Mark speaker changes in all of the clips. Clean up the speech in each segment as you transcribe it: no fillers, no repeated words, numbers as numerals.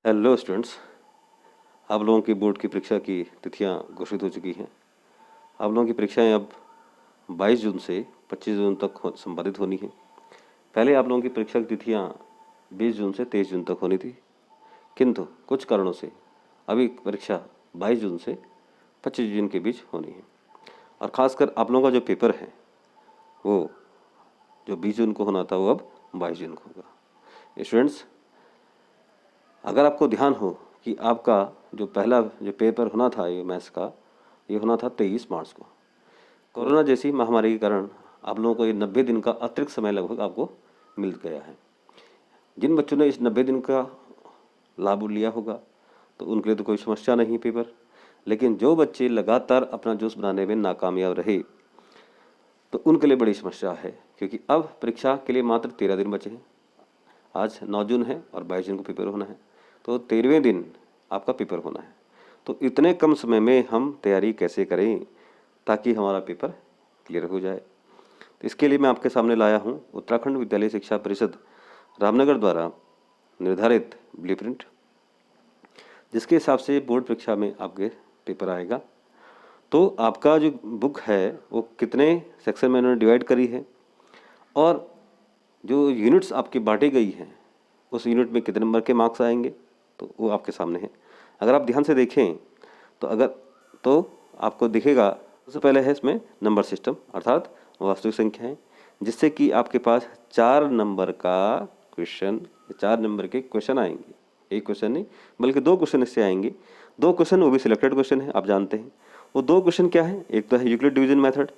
Speaker 1: Hello students, आप लोगों की बोर्ड की परीक्षा की तिथियां घोषित हो चुकी हैं। आप लोगों की परीक्षाएं अब 22 जून से 25 जून तक संपादित होनी हैं। पहले आप लोगों की परीक्षा की तिथियां 20 जून से 23 जून तक होनी थी, किंतु कुछ कारणों से अभी परीक्षा 22 जून से 25 जून के बीच होनी है। और ख़ासकर आप लोगों का जो पेपर है वो जो 20 जून को होना था वो अब 22 जून को होगा। स्टूडेंट्स, अगर आपको ध्यान हो कि आपका जो पहला जो पेपर होना था ये मैथ्स का, ये होना था 23 मार्च को। कोरोना जैसी महामारी के कारण आप लोगों को ये 90 दिन का अतिरिक्त समय लगभग आपको मिल गया है। जिन बच्चों ने इस 90 दिन का लाभ लिया होगा तो उनके लिए तो कोई समस्या नहीं पेपर, लेकिन जो बच्चे लगातार अपना जोश बनाने में नाकामयाब रहे तो उनके लिए बड़ी समस्या है, क्योंकि अब परीक्षा के लिए मात्र 13 दिन बचे हैं। आज 9 जून है और 22 जून को पेपर होना है, तो 13वें दिन आपका पेपर होना है। तो इतने कम समय में हम तैयारी कैसे करें ताकि हमारा पेपर क्लियर हो जाए। तो इसके लिए मैं आपके सामने लाया हूं उत्तराखंड विद्यालय शिक्षा परिषद रामनगर द्वारा निर्धारित ब्लूप्रिंट, जिसके हिसाब से बोर्ड परीक्षा में आपके पेपर आएगा। तो आपका जो बुक है वो कितने सेक्शन में उन्होंने डिवाइड करी है और जो यूनिट्स आपकी बांटी गई हैं उस यूनिट में कितने नंबर के मार्क्स आएंगे तो वो आपके सामने है। अगर आप ध्यान से देखें तो आपको दिखेगा, सबसे पहले है इसमें नंबर सिस्टम अर्थात वास्तविक संख्याएं, जिससे कि आपके पास 4 नंबर का क्वेश्चन, 4 नंबर के क्वेश्चन आएंगे। एक क्वेश्चन नहीं बल्कि 2 क्वेश्चन इससे आएंगे। 2 क्वेश्चन वो भी सिलेक्टेड क्वेश्चन है, आप जानते हैं। वो 2 क्वेश्चन क्या है, एक तो है यूक्लिड डिवीजन मेथड,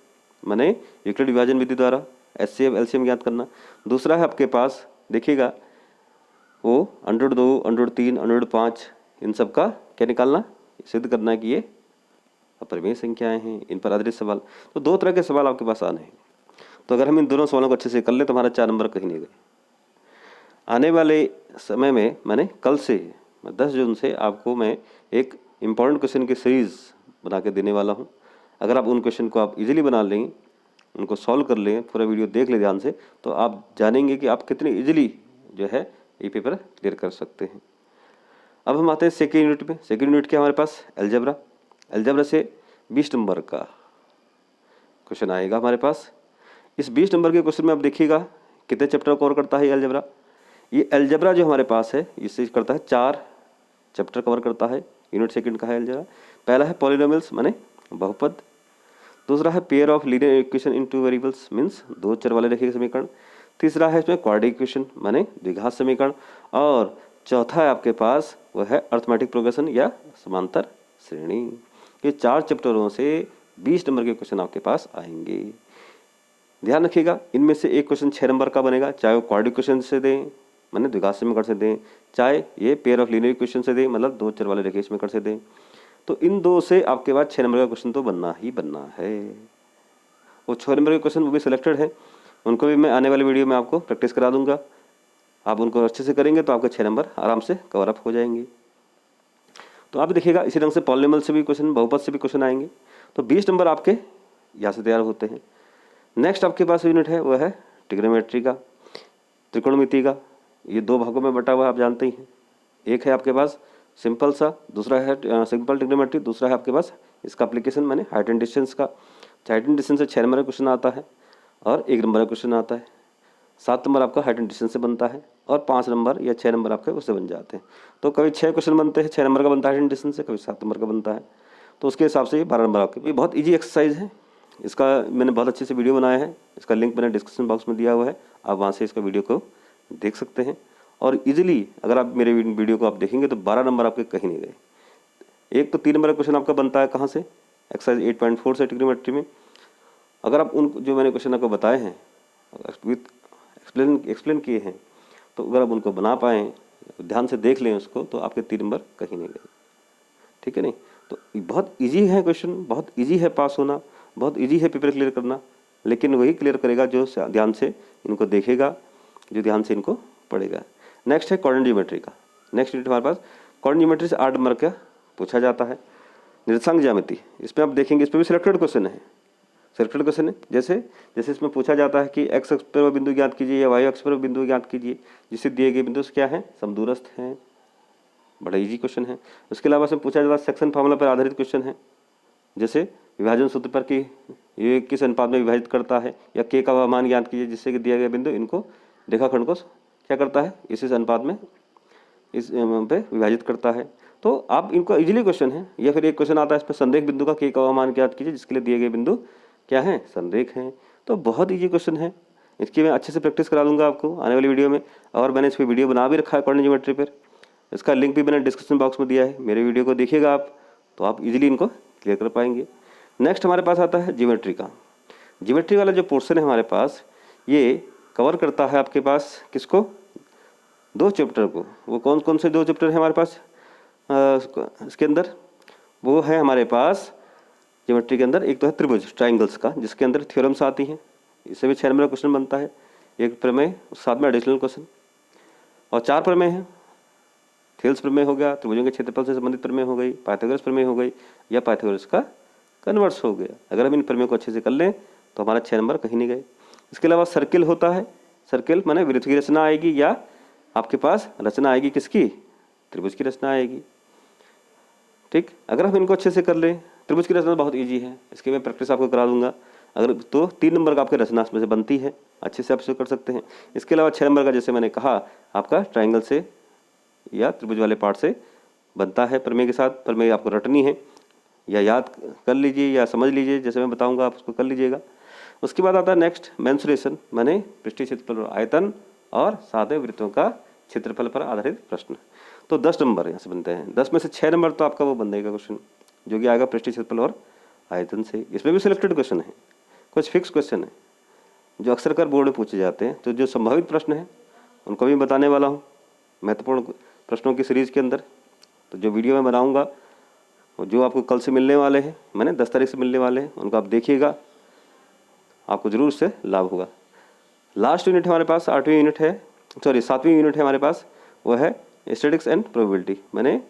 Speaker 1: माने यूक्लिड विभाजन विधि द्वारा एचसीएफ एलसीएम ज्ञात करना। दूसरा है आपके पास देखिएगा वो √2, √3, √5 इन सब का क्या निकालना, सिद्ध करना है कि ये अपरिमेय संख्याएं हैं, इन पर आधारित सवाल। तो 2 तरह के सवाल आपके पास आने हैं। तो अगर हम इन दोनों सवालों को अच्छे से कर ले तो हमारा 4 नंबर कहीं नहीं गए। आने वाले समय में मैंने कल से 10 जून से आपको मैं एक इम्पॉर्टेंट क्वेश्चन की सीरीज़ बना के देने वाला हूँ। अगर आप उन क्वेश्चन को आप इजीली बना लें, उनको सॉल्व कर लें, पूरा वीडियो देख लें ध्यान से, तो आप जानेंगे कि आप कितने इजीली जो है ये पेपर क्लियर कर सकते हैं। अब हम आते हैं सेकेंड यूनिट में। सेकेंड यूनिट के हमारे पास अलजेब्रा से 20 नंबर का क्वेश्चन आएगा हमारे पास। इस 20 नंबर के क्वेश्चन में आप देखिएगा कितने चैप्टर कवर करता है ये अलजेब्रा। ये अलजेब्रा जो हमारे पास है इससे करता है 4 चैप्टर कवर करता है। यूनिट सेकंड का है अलजेब्रा। पहला है पॉलिनोमियल्स माने बहुपद, दूसरा है pair of linear equation in 2 variables means 2 चर वाले रेखीय समीकरण, तीसरा है इसमें क्वाड्रेटिक इक्वेशन माने द्विघात समीकरण, और चौथा है आपके पास वह है अर्थमेटिक प्रोग्रेशन या समांतर श्रेणी। ये 4 चैप्टरों से 20 नंबर के क्वेश्चन आपके पास आएंगे। ध्यान रखिएगा, इनमें से एक क्वेश्चन 6 नंबर का बनेगा, चाहे वो क्वाड्रेटिक इक्वेशन से दें माने द्विघात समीकरण से दें, चाहे ये पेयर ऑफ लीनियर इक्वेशन से दें मतलब 2 चर वाले रेखीय समीकरण से दें। तो इन 2 से आपके पास 6 नंबर का क्वेश्चन तो बनना ही बनना है। वो 6 नंबर के क्वेश्चन वो भी सिलेक्टेड है, उनको भी मैं आने वाले वीडियो में आपको प्रैक्टिस करा दूंगा। आप उनको अच्छे से करेंगे तो आपके 6 नंबर आराम से कवर अप हो जाएंगे। तो आप देखिएगा इसी ढंग से पॉलिनोमियल से भी क्वेश्चन, बहुपद से भी क्वेश्चन आएंगे। तो 20 नंबर आपके यहाँ से तैयार होते हैं। नेक्स्ट आपके पास यूनिट है वह है ट्रिग्नोमेट्री का, त्रिकोणमिति का। ये 2 भागों में बटा हुआ है, आप जानते ही हैं। एक है आपके पास सिंपल सा, दूसरा है सिंपल ट्रिग्नोमेट्री, दूसरा है आपके पास इसका एप्लीकेशन माने हाइट एंड डिस्टेंस का। हाइट एंड डिस्टेंस से 6 नंबर का क्वेश्चन आता है और 1 नंबर का क्वेश्चन आता है। 7 नंबर आपका हाइट एंड डिस्टेंस से बनता है और 5 नंबर या 6 नंबर आपके उससे बन जाते हैं। तो कभी 6 क्वेश्चन बनते हैं, 6 नंबर का बनता है हाइट एंड डिस्टेंस से, कभी 7 नंबर का बनता है। तो उसके हिसाब से ये 12 नंबर आपके। ये बहुत ईजी एक्सरसाइज है, इसका मैंने बहुत अच्छे से वीडियो बनाया है, इसका लिंक मैंने डिस्क्रिप्शन बॉक्स में दिया हुआ है, आप वहाँ से इसका वीडियो को देख सकते हैं। और इजीली अगर आप मेरे वीडियो को आप देखेंगे तो 12 नंबर आपके कहीं नहीं गए। एक तो 3 नंबर का क्वेश्चन आपका बनता है कहाँ से, एक्सरसाइज 8.4 से ट्रिग्नोमेट्री में। अगर आप उन जो मैंने क्वेश्चन आपको बताए हैं विथ एक्सप्लेन किए हैं, तो अगर आप उनको बना पाएँ, ध्यान से देख लें उसको, तो आपके 3 नंबर कहीं नहीं गए। ठीक है नहीं, तो बहुत इजी है क्वेश्चन, बहुत इजी है पास होना, बहुत इजी है पेपर क्लियर करना। लेकिन वही क्लियर करेगा जो ध्यान से इनको देखेगा, जो ध्यान से इनको पढ़ेगा। नेक्स्ट है कोऑर्डिनेट ज्योमेट्री का। नेक्स्ट यूनिट हमारे पास कोऑर्डिनेट ज्योमेट्री से 8 नंबर का पूछा जाता है। निर्देशांक ज्यामिति, इसमें आप देखेंगे इस पर भी सिलेक्टेड क्वेश्चन है, सिलेक्टेड क्वेश्चन है। जैसे इसमें पूछा जाता है कि एक्स अक्ष पर बिंदु ज्ञात कीजिए या वाई अक्ष पर बिंदु ज्ञात कीजिए, जिससे दिए गए बिंदु क्या है, समदूरस्थ हैं। बड़ा इजी क्वेश्चन है। उसके अलावा इसमें पूछा जाता है सेक्शन फार्मूला पर आधारित क्वेश्चन है, जैसे विभाजन सूत्र पर कि ये किस अनुपात में विभाजित करता है, या के का मान ज्ञात कीजिए जिससे कि दिया गया बिंदु इनको रेखाखंड को क्या करता है, इस अनुपात में इस पे विभाजित करता है। तो आप इनको इजीली क्वेश्चन है। या फिर एक क्वेश्चन आता है इसमें संरेख बिंदु का के का मान ज्ञात कीजिए जिसके लिए दिए गए बिंदु क्या है, संरेख हैं। तो बहुत इजी क्वेश्चन है, इसकी मैं अच्छे से प्रैक्टिस करा दूंगा आपको आने वाली वीडियो में। और मैंने इस पर वीडियो बना भी रखा है कोऑर्डिनेट ज्योमेट्री पर, इसका लिंक भी मैंने डिस्क्रिप्शन बॉक्स में दिया है। मेरे वीडियो को देखिएगा आप, तो आप इजीली इनको क्लियर कर पाएंगे। नेक्स्ट हमारे पास आता है ज्योमेट्री का। ज्योमेट्री वाला जो पोर्शन है हमारे पास, ये कवर करता है आपके पास किसको, दो चैप्टर को। वो कौन कौन से दो चैप्टर हैं हमारे पास इसके अंदर, वो है हमारे पास ज्योमेट्री के अंदर, एक तो है त्रिभुज ट्राइंगल्स का, जिसके अंदर थ्योरम्स आती हैं, इससे भी 6 नंबर का क्वेश्चन बनता है। एक प्रमेय, साथ में एडिशनल क्वेश्चन, और 4 प्रमेय हैं। थेल्स प्रमेय हो गया, त्रिभुजों के क्षेत्रफल से संबंधित प्रमेय हो गई, पाइथागोरस प्रमेय हो गई, या पाइथागोरस का कन्वर्स हो गया। अगर हम इन प्रमेय को अच्छे से कर लें तो हमारा 6 नंबर कहीं नहीं गए। इसके अलावा सर्किल होता है, सर्किल माने वृत्त की रचना आएगी, या आपके पास रचना आएगी किसकी, त्रिभुज की रचना आएगी। ठीक, अगर हम इनको अच्छे से कर लें, त्रिभुज की रचना बहुत इजी है, इसकी मैं प्रैक्टिस आपको करा दूंगा। अगर तो 3 नंबर का आपकी रचना इसमें से बनती है, अच्छे से आप इसे कर सकते हैं। इसके अलावा 6 नंबर का जैसे मैंने कहा आपका ट्राइंगल से या त्रिभुज वाले पार्ट से बनता है प्रमेय के साथ। प्रमेय आपको रटनी है, या याद कर लीजिए या समझ लीजिए, जैसे मैं बताऊंगा आप उसको कर लीजिएगा। उसके बाद आता है नेक्स्ट मेंसुरेशन, माने पृष्ठीय क्षेत्रफल और आयतन और सादे वृत्तों का क्षेत्रफल पर आधारित प्रश्न। तो 10 नंबर यहाँ से बनते हैं। 10 में से 6 नंबर तो आपका वो बन जाएगा क्वेश्चन, जो कि आएगा पृष्ठीय क्षेत्रफल और आयतन से। इसमें भी सिलेक्टेड क्वेश्चन है, कुछ फिक्स क्वेश्चन है जो अक्सर कर बोर्ड में पूछे जाते हैं। तो जो संभावित प्रश्न है उनको भी बताने वाला हूँ महत्वपूर्ण प्रश्नों की सीरीज के अंदर। तो जो वीडियो मैं बनाऊँगा, जो आपको कल से मिलने वाले हैं, मैंने 10 तारीख से मिलने वाले हैं, उनको आप देखिएगा, आपको जरूर उससे लाभ होगा। लास्ट यूनिट हमारे पास 8वीं यूनिट है, सॉरी 7वीं यूनिट है हमारे पास, वो है स्टैटिस्टिक्स एंड प्रोबेबिलिटी, मैंने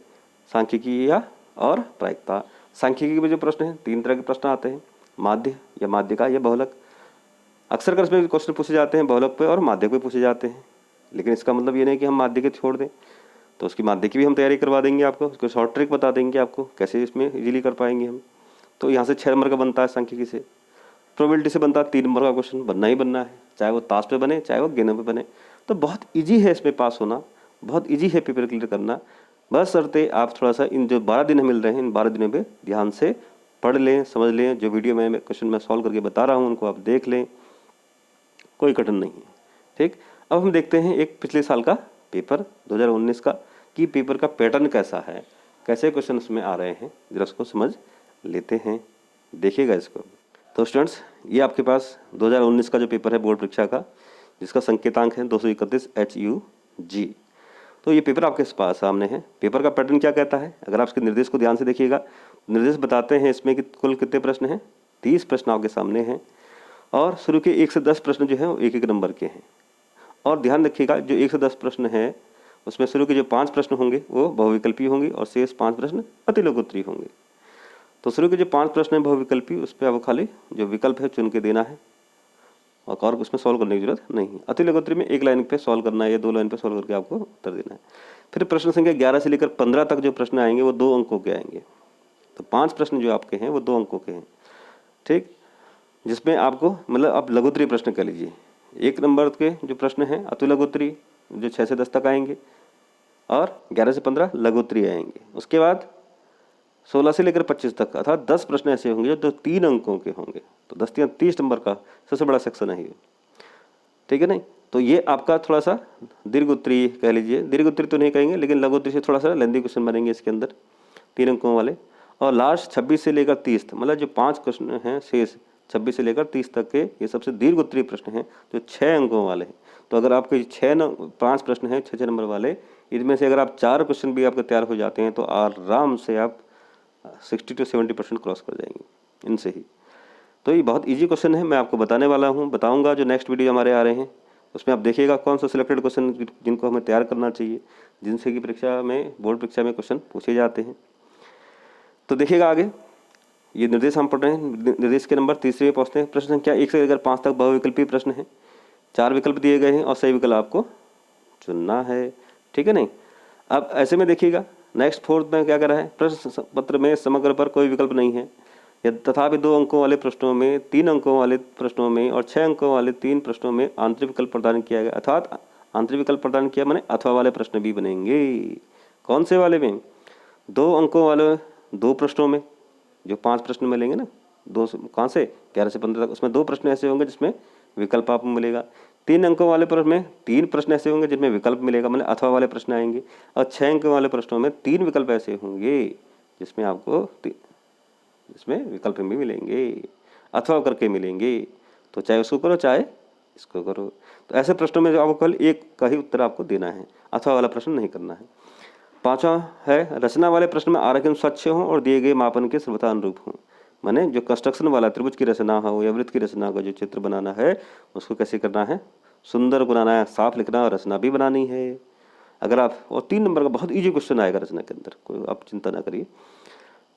Speaker 1: सांख्यिकी और प्रायिकता। सांख्यिकी में जो प्रश्न हैं 3 तरह के प्रश्न आते हैं, माध्य या माध्यिका या बहुलक। अक्सर कर इसमें क्वेश्चन पूछे जाते हैं बहुलक पे और माध्यक पे पूछे जाते हैं, लेकिन इसका मतलब ये नहीं कि हम माध्यक के छोड़ दें। तो उसकी माध्यक की भी हम तैयारी करवा देंगे आपको, उसको शॉर्ट ट्रिक बता देंगे आपको कैसे इसमें इजीली कर पाएंगे हम। तो यहाँ से 6 नंबर का बनता है सांख्यिकी से। प्रोबेबिलिटी से बनता है 3 नंबर का क्वेश्चन, बनना ही बनना है, चाहे वो ताश पे बने चाहे वो गेंदों पे बने। तो बहुत ईजी है इसमें पास होना, बहुत ईजी है पेपर क्लियर करना। बस शर्ते आप थोड़ा सा इन जो 12 दिन मिल रहे हैं, इन 12 दिनों पे ध्यान से पढ़ लें, समझ लें। जो वीडियो में क्वेश्चन मैं सॉल्व करके बता रहा हूँ उनको आप देख लें, कोई कठिन नहीं है। ठीक, अब हम देखते हैं एक पिछले साल का पेपर 2019 का, कि पेपर का पैटर्न कैसा है, कैसे क्वेश्चन उसमें आ रहे हैं, जरा उसको समझ लेते हैं, देखिएगा इसको। तो स्टूडेंट्स, ये आपके पास 2019 का जो पेपर है बोर्ड परीक्षा का, जिसका संकेतांक है 231 HUG। तो ये पेपर आपके पास सामने है। पेपर का पैटर्न क्या कहता है, अगर आप इसके निर्देश को ध्यान से देखिएगा, निर्देश बताते हैं इसमें कि कुल कितने प्रश्न हैं, 30 प्रश्न आपके सामने हैं, और शुरू के 1 से 10 प्रश्न जो हैं वो 1-1 नंबर के हैं। और ध्यान रखिएगा, जो 1 से 10 प्रश्न हैं उसमें शुरू के जो 5 प्रश्न होंगे वो बहुविकल्पी होंगे और शेष 5 प्रश्न अतिलघुत्तरीय होंगे। तो शुरू के जो 5 प्रश्न हैं बहुविकल्पी, उस पर आपको खाली जो विकल्प है चुन के देना है, और उसमें सॉल्व करने की जरूरत नहीं है। अतिलघुत्तरीय में 1 लाइन पे सॉल्व करना है या 2 लाइन पे सॉल्व करके आपको उत्तर देना है। फिर प्रश्न संख्या 11 से लेकर 15 तक जो प्रश्न आएंगे वो 2 अंकों के आएंगे। तो 5 प्रश्न जो आपके हैं वो 2 अंकों के हैं। ठीक, जिसमें आपको मतलब आप लघुत्तरीय प्रश्न कर लीजिए। 1 नंबर के जो प्रश्न हैं अतिलघुत्तरीय, जो 6 से 10 तक आएंगे, और 11 से 15 लघुत्तरीय आएंगे। उसके बाद 16 से लेकर 25 तक, अर्थात 10 प्रश्न ऐसे होंगे जो 3 अंकों के होंगे। तो 10 या 30 नंबर का सबसे बड़ा सेक्शन है ये, ठीक है नहीं। तो ये आपका थोड़ा सा दीर्घ उत्तरीय कह लीजिए, दीर्घ उत्तरीय तो नहीं कहेंगे, लेकिन लघु उत्तरीय से थोड़ा सा लेंदी क्वेश्चन बनेंगे इसके अंदर, 3 अंकों वाले। और लास्ट 26 से लेकर 30, मतलब जो 5 क्वेश्चन हैं शेष 26 से लेकर 30 तक के, ये सबसे दीर्घ उत्तरीय प्रश्न हैं जो 6 अंकों वाले हैं। तो अगर आपके 5 प्रश्न हैं 6-6 नंबर वाले, इनमें से अगर आप 4 क्वेश्चन भी आपके तैयार हो जाते हैं तो आराम से आप 60 to 70% क्रॉस कर जाएंगे इनसे ही। तो ये बहुत इजी क्वेश्चन है, मैं आपको बताने वाला हूँ, बताऊँगा। जो नेक्स्ट वीडियो हमारे आ रहे हैं उसमें आप देखिएगा कौन सा सिलेक्टेड क्वेश्चन जिनको हमें तैयार करना चाहिए, जिनसे कि परीक्षा में, बोर्ड परीक्षा में क्वेश्चन पूछे जाते हैं। तो देखिएगा आगे, ये निर्देश हम पढ़ रहे हैं। निर्देश के नंबर 3 में पहुँचते हैं। प्रश्न संख्या 1 से लेकर 5 तक बहुविकल्पीय प्रश्न है। 4 विकल्प दिए गए हैं और सही विकल्प आपको चुनना है, ठीक है नहीं। अब ऐसे में देखिएगा, नेक्स्ट फोर्थ में क्या कर रहा है, प्रश्न पत्र में समग्र पर कोई विकल्प नहीं है, तथापि 2 अंकों वाले प्रश्नों में, 3 अंकों वाले प्रश्नों में और 6 अंकों वाले 3 प्रश्नों में आंतरिक विकल्प प्रदान किया गया। अर्थात आंतरिक विकल्प प्रदान किया माने अथवा वाले प्रश्न भी बनेंगे। कौन से वाले में, 2 अंकों वाले 2 प्रश्नों में, जो 5 प्रश्न मिलेंगे ना, 2 कहाँ से 11 से 15 तक, उसमें 2 प्रश्न ऐसे होंगे जिसमें विकल्प आपको मिलेगा। 3 अंकों वाले प्रश्न में 3 प्रश्न ऐसे होंगे जिनमें विकल्प मिलेगा, मतलब अथवा वाले प्रश्न आएंगे। और 6 अंकों वाले प्रश्नों में 3 विकल्प ऐसे होंगे जिसमें आपको इसमें विकल्प भी मिलेंगे, अथवा करके मिलेंगे। तो चाहे उसको करो चाहे इसको करो। तो ऐसे प्रश्नों में जो आपको कल एक का ही उत्तर आपको देना है, अथवा वाला प्रश्न नहीं करना है। 5वां है, रचना वाले प्रश्न में आरेखन स्वच्छ हो और दिए गए मापन के सर्वथा अनुरूप हो। माने जो कंस्ट्रक्शन वाला त्रिभुज की रचना हो या वृत्त की रचना का जो चित्र बनाना है उसको कैसे करना है, सुंदर बनाना है, साफ लिखना और रचना भी बनानी है। अगर आप, और 3 नंबर का बहुत ईजी क्वेश्चन आएगा रचना के अंदर, कोई आप चिंता ना करिए।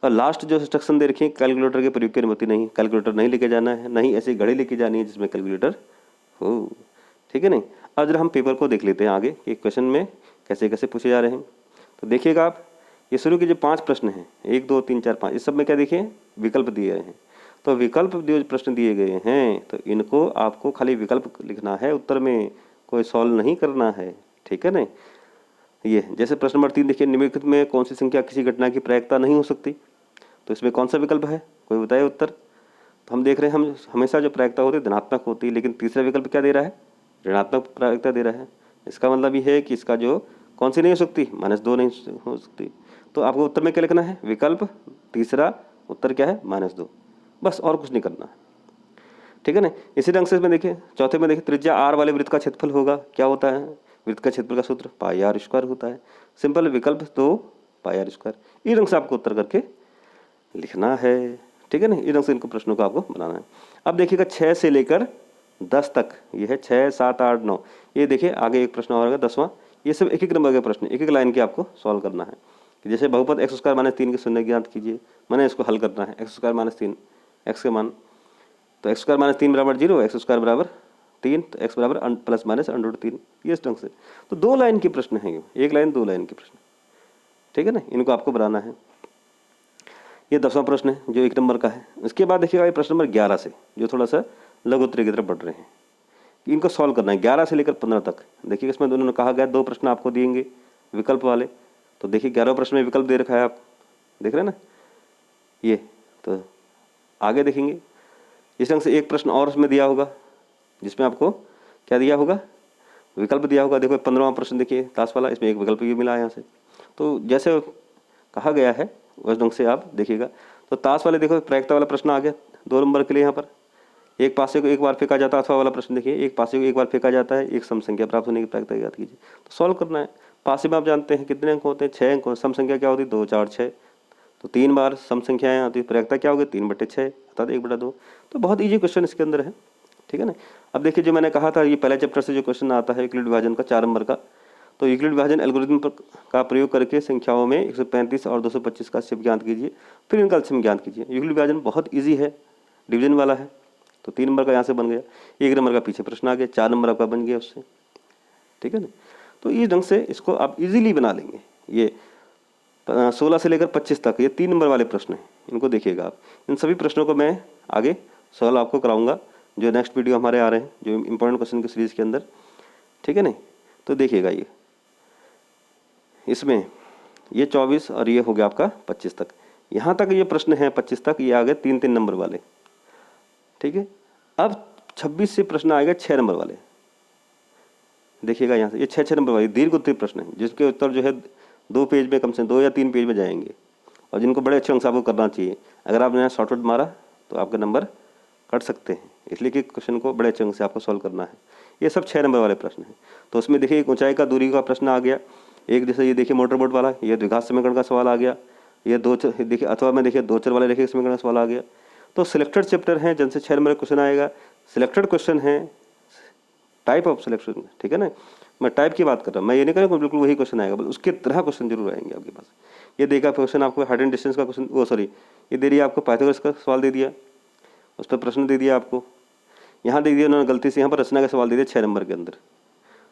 Speaker 1: और लास्ट जो इंस्ट्रक्शन दे रखी है, कैलकुलेटर के प्रयोग की अनुमति नहीं, कैलकुलेटर नहीं लेके जाना है, नहीं ऐसी घड़ी लेके जानी है जिसमें कैलकुलेटर हो, ठीक है नहीं। अब जरा हम पेपर को देख लेते हैं आगे कि क्वेश्चन में कैसे कैसे पूछे जा रहे हैं। तो देखिएगा आप, ये शुरू के जो 5 प्रश्न हैं, 1 2 3 4 5, इस सब में क्या देखिए विकल्प दिए गए हैं। तो विकल्प जो प्रश्न दिए गए हैं तो इनको आपको खाली विकल्प लिखना है, उत्तर में कोई सॉल्व नहीं करना है, ठीक है ना। ये जैसे प्रश्न नंबर 3 देखिए, निम्नलिखित में कौन सी संख्या किसी घटना की प्रायिकता नहीं हो सकती, तो इसमें कौन सा विकल्प है, कोई बताए उत्तर। तो हम देख रहे हैं, हम हमेशा जो प्रायिकता होती है धनात्मक होती है, लेकिन तीसरा विकल्प क्या दे रहा है, ऋणात्मक प्रायिकता दे रहा है। इसका मतलब ये है कि इसका जो कौन सी नहीं हो सकती, -2 नहीं हो सकती। तो आपको उत्तर में क्या लिखना है, विकल्प तीसरा, उत्तर क्या है -2, बस और कुछ नहीं करना है, ठीक है ना। इसी ढंग से इसमें देखिए, चौथे में देखिए, त्रिज्या r वाले वृत्त का क्षेत्रफल होगा, क्या होता है, वृत्त का क्षेत्रफल का सूत्र πr² होता है। सिंपल विकल्प तो πr²। इस ढंग से आपको उत्तर करके लिखना है, ठीक है ना। इस ढंग से इनको प्रश्नों को आपको बनाना है। अब देखिएगा 6 से लेकर 10 तक, ये है 6 7 8 9, ये देखिए आगे एक प्रश्न और होगा 10वां। ये सब एक नंबर के प्रश्न, एक लाइन के आपको सॉल्व करना है। कि जैसे बहुपद x² - 3 के शून्य ज्ञात कीजिए, मैंने इसको हल करना है, x² - 3, x के मान, तो x² - 3 = 0, x² = 3, तो x = ±√3, ये इस ढंग से। तो 2 लाइन के प्रश्न हैं ये, 1 लाइन 2 लाइन के प्रश्न, ठीक है ना, इनको आपको बनाना है। ये 10वां प्रश्न है जो 1 नंबर का है। इसके बाद देखिएगा ये प्रश्न नंबर 11 से, जो थोड़ा सा लघु उत्तरीय की तरफ बढ़ रहे हैं, इनको सॉल्व करना है 11 से लेकर 15 तक। देखिए इसमें दोनों ने कहा गया 2 प्रश्न आपको दिएंगे विकल्प वाले। तो देखिए 11वें प्रश्न में विकल्प दे रखा है, आप देख रहे हैं ना ये। तो आगे देखेंगे इस ढंग से एक प्रश्न और उसमें दिया होगा जिसमें आपको क्या दिया होगा, विकल्प दिया होगा। देखो 15वां प्रश्न देखिए ताश वाला, इसमें एक विकल्प भी मिला है यहाँ से। तो जैसे कहा गया है उस ढंग से आप देखिएगा। तो ताश वाले देखो प्रायिकता वाला प्रश्न आ गया 2 नंबर के लिए। यहाँ पर एक पासे को एक बार फेंका जाता है, अथवा वाला प्रश्न देखिए, एक पासे को एक बार फेंका जाता है, एक सम संख्या प्राप्त होने की प्रायिकता याद कीजिए। तो सॉल्व करना है। पासे में आप जानते हैं कितने अंक होते हैं, 6 अंक। सम संख्या क्या होती है, 2 4 6, तो 3 बार सम संख्याएँ आती है, प्रायिकता क्या होगी 3/6 अर्थात 1/2। तो बहुत ईजी क्वेश्चन इसके अंदर है, ठीक है ना। अब देखिए जो मैंने कहा था, ये पहले चैप्टर से जो क्वेश्चन आता है यूक्लिड विभाजन का 4 नंबर का, तो यूक्लिड विभाजन एल्गोरिथम का प्रयोग करके संख्याओं में 135 और 225 का शिव ज्ञात कीजिए, फिर इनका एलसीएम ज्ञात कीजिए। यूक्लिड विभाजन बहुत ईजी है, डिवीजन वाला है। तो 3 नंबर का यहाँ से बन गया, 1 नंबर का पीछे प्रश्न आ गया, 4 नंबर आपका बन गया उससे, ठीक है ना। तो इस ढंग से इसको आप इजीली बना लेंगे। ये 16 से लेकर 25 तक ये 3 नंबर वाले प्रश्न हैं, इनको देखिएगा आप। इन सभी प्रश्नों को मैं आगे सॉल्व आपको कराऊंगा जो नेक्स्ट वीडियो हमारे आ रहे हैं, जो इंपॉर्टेंट क्वेश्चन की सीरीज़ के अंदर, ठीक है ना। तो देखिएगा ये इसमें ये 24 और ये हो गया आपका 25 तक। यहाँ तक ये प्रश्न है 25 तक, ये आ गए 3 3 नंबर वाले, ठीक है। अब 26 से प्रश्न आएगा 6 नंबर वाले। देखिएगा यहाँ से ये 6 नंबर वाले दीर्घ उत्तरीय प्रश्न है, जिसके उत्तर जो है 2 पेज में, कम से 2 या 3 पेज में जाएंगे, और जिनको बड़े अच्छे अंक आपको करना चाहिए। अगर आपने यहाँ शॉर्टकट मारा तो आपके नंबर कट सकते हैं, इसलिए कि क्वेश्चन को बड़े अच्छे अंक से आपको सॉल्व करना है। ये सब 6 नंबर वाले प्रश्न हैं। तो उसमें देखिए एक ऊंचाई का दूरी का प्रश्न आ गया, एक जैसे ये देखिए मोटर बोट वाला, ये द्विघात समीकरण का सवाल आ गया, ये देखिए अथवा में देखिए 2 चर वाले रेखीय समीकरण का सवाल आ गया। तो सिलेक्टेड चैप्टर हैं जिनसे 6 नंबर क्वेश्चन आएगा, सिलेक्टेड क्वेश्चन है, टाइप ऑफ सिलेक्शन, ठीक है ना। मैं टाइप की बात कर रहा हूँ, मैं ये नहीं कह रहा बिल्कुल वही क्वेश्चन आएगा, बल्कि उसके तरह क्वेश्चन जरूर आएंगे आपके पास। ये देखा क्वेश्चन आपको हाइट एंड डिस्टेंस का क्वेश्चन, वो सॉरी ये दे दिया आपको पाइथागोरस का सवाल दे दिया, उस पर प्रश्न दे दिया आपको। यहाँ दे दिया उन्होंने गलती से, यहाँ पर रचना का सवाल दे दिया 6 नंबर के अंदर।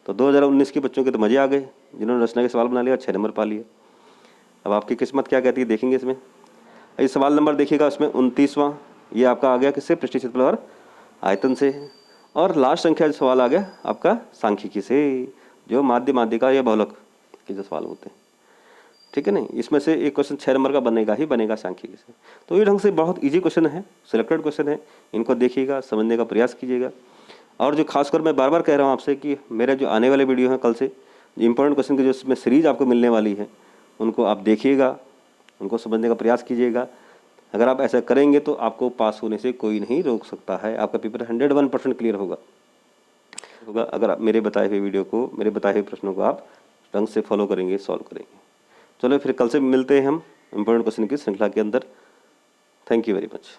Speaker 1: तो 2019 के बच्चों के तो मजे आ गए जिन्होंने रचना के सवाल बना लिया और 6 नंबर पा लिया, अब आपकी किस्मत क्या कहती है देखेंगे इसमें। इस सवाल नंबर देखिएगा, उसमें 29वां ये आपका आ गया किससे, पृष्ठीय क्षेत्रफल और आयतन से। और लास्ट संख्या जो सवाल आ गया आपका सांख्यिकी से, जो माध्य माध्यिका या बहुलक के जो सवाल होते हैं, ठीक है नहीं। इसमें से एक क्वेश्चन 6 नंबर का बनेगा ही बनेगा सांख्यिकी से। तो ये ढंग से बहुत इजी क्वेश्चन है, सिलेक्टेड क्वेश्चन है, इनको देखिएगा, समझने का प्रयास कीजिएगा। और जो खासकर मैं बार बार कह रहा हूँ आपसे कि मेरे जो आने वाले वीडियो हैं कल से, इंपॉर्टेंट क्वेश्चन की जो इसमें सीरीज आपको मिलने वाली है, उनको आप देखिएगा, उनको समझने का प्रयास कीजिएगा। अगर आप ऐसा करेंगे तो आपको पास होने से कोई नहीं रोक सकता है, आपका पेपर 101% क्लियर होगा अगर आप मेरे बताए हुए वीडियो को, मेरे बताए हुए प्रश्नों को आप ढंग से फॉलो करेंगे, सॉल्व करेंगे। चलो फिर कल से मिलते हैं हम इंपॉर्टेंट क्वेश्चन की श्रृंखला के अंदर। Thank you very much.